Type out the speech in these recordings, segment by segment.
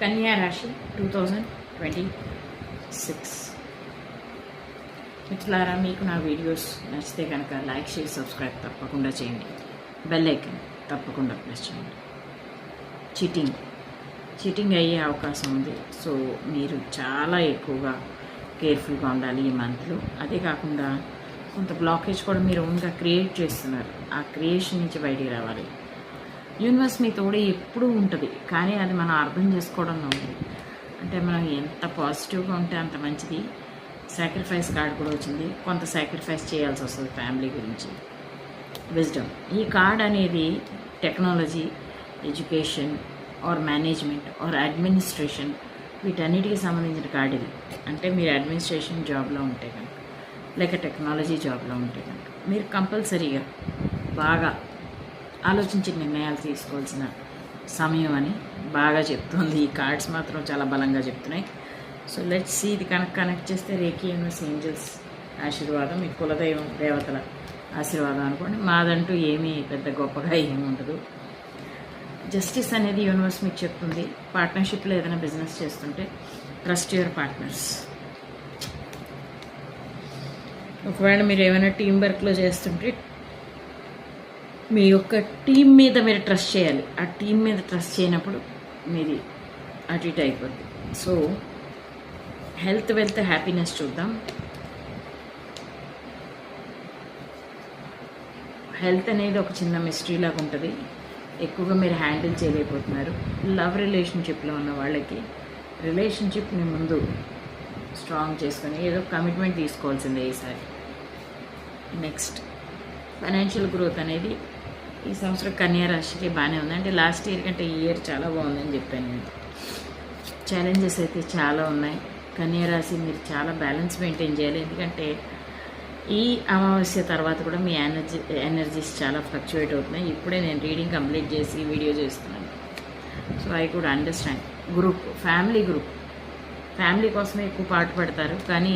కన్యా రాశి 2026. మిత్రులారా, మీకు నా వీడియోస్ నచ్చితే కనుక లైక్, షేర్, సబ్స్క్రైబ్ తప్పకుండా చేయండి. బెల్ ఐకాన్ తప్పకుండా ప్రెస్ చేయండి. చీటింగ్ అయ్యే అవకాశం ఉంది. సో మీరు చాలా ఎక్కువగా కేర్ఫుల్గా ఉండాలి ఈ మంత్లో. అదే కాకుండా కొంత బ్లాకేజ్ కూడా మీరు ఓన్గా క్రియేట్ చేస్తున్నారు. ఆ క్రియేషన్ నుంచి బయటికి రావాలి. యూనివర్స్ మీ తోడే ఎప్పుడూ ఉంటుంది, కానీ అది మనం అర్థం చేసుకోవడంలో ఉంది. అంటే మనం ఎంత పాజిటివ్గా ఉంటే అంత మంచిది. సాక్రిఫైస్ కార్డ్ కూడా వచ్చింది. కొంత సాక్రిఫైస్ చేయాల్సి వస్తుంది ఫ్యామిలీ గురించి. విజ్డమ్, ఈ కార్డ్ అనేది technology, education or management or administration, వీటన్నిటికీ సంబంధించిన కార్డ్ ఇది. అంటే మీరు అడ్మినిస్ట్రేషన్ జాబ్లో ఉంటే కనుక, లేక టెక్నాలజీ జాబ్లో ఉంటే కనుక మీరు కంపల్సరీగా బాగా ఆలోచించి నిర్ణయాలు తీసుకోవాల్సిన సమయం అని బాగా చెప్తుంది. ఈ కార్డ్స్ మాత్రం చాలా బలంగా చెప్తున్నాయి. So let's see. ఇది కనెక్ట్ చేస్తే రేఖీ యూనివర్స్ ఏంజల్స్ ఆశీర్వాదం, మీ కులదైవం దేవతల ఆశీర్వాదం అనుకోండి. మాదంటూ ఏమీ పెద్ద గొప్పగా ఏమి ఉండదు. జస్టిస్ అనేది యూనివర్స్ మీకు చెప్తుంది. పార్ట్నర్షిప్లో ఏదైనా బిజినెస్ చేస్తుంటే ట్రస్ట్ యువర్ పార్ట్నర్స్. ఒకవేళ మీరు ఏమైనా టీం వర్క్లో చేస్తుంటే మీ యొక్క టీం మీద మీరు ట్రస్ట్ చేయాలి. ఆ టీం మీద ట్రస్ట్ చేయనప్పుడు మీది అటు ఇటు అయిపోద్ది. సో హెల్త్, వెల్త్, హ్యాపీనెస్ చూద్దాం. హెల్త్ అనేది ఒక చిన్న మిస్టరీ లాగా ఉంటుంది. ఎక్కువగా మీరు హ్యాండిల్ చేయలేకపోతున్నారు. లవ్ రిలేషన్షిప్లో ఉన్న వాళ్ళకి రిలేషన్షిప్ని ముందు స్ట్రాంగ్ చేసుకొని ఏదో కమిట్మెంట్ తీసుకోవాల్సిందే ఈసారి. నెక్స్ట్, ఫైనాన్షియల్ గ్రోత్ అనేది ఈ సంవత్సరం కన్యా రాశికి బాగానే ఉంది. అంటే లాస్ట్ ఇయర్ కంటే ఈ ఇయర్ చాలా బాగుందని చెప్పాను నేను. ఛాలెంజెస్ అయితే చాలా ఉన్నాయి. కన్యా రాశి మీరు చాలా బ్యాలెన్స్ మెయింటైన్ చేయాలి. ఎందుకంటే ఈ అమావాస్య తర్వాత కూడా మీ ఎనర్జీస్ చాలా ఫ్లక్చువేట్ అవుతున్నాయి. ఇప్పుడే నేను రీడింగ్ కంప్లీట్ చేసి వీడియో చేస్తున్నాను. So I could understand. Family కోసమే ఎక్కువ పాటు పడతారు, కానీ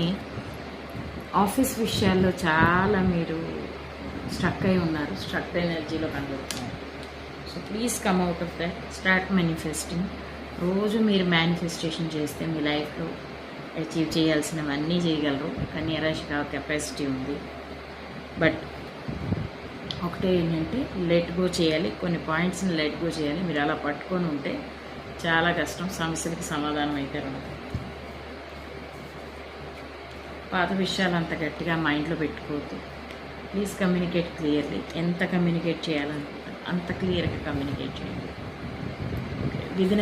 ఆఫీస్ విషయాల్లో చాలా మీరు స్ట్రక్ అయి ఉన్నారు. స్ట్రక్ ఎనర్జీలో కనబడుతున్నారు. So please come out of that. Start manifesting. రోజు మీరు మేనిఫెస్టేషన్ చేస్తే మీ లైఫ్లో అచీవ్ చేయాల్సినవన్నీ చేయగలరు. కన్యా రాశికి ఆ కెపాసిటీ ఉంది. బట్ ఒకటే ఏంటంటే లెట్ గో చేయాలి. కొన్ని పాయింట్స్ని లెట్ గో చేయాలి. మీరు అలా పట్టుకొని ఉంటే చాలా కష్టం. సమస్యలకి సమాధానం అయితే రాదు. పాత విషయాలు అంత గట్టిగా మైండ్లో పెట్టుకోవద్దు. Please communicate clearly. ఎంత కమ్యూనికేట్ చేయాలనుకుంటారు అంత క్లియర్గా కమ్యూనికేట్ చేయండి. విదిన్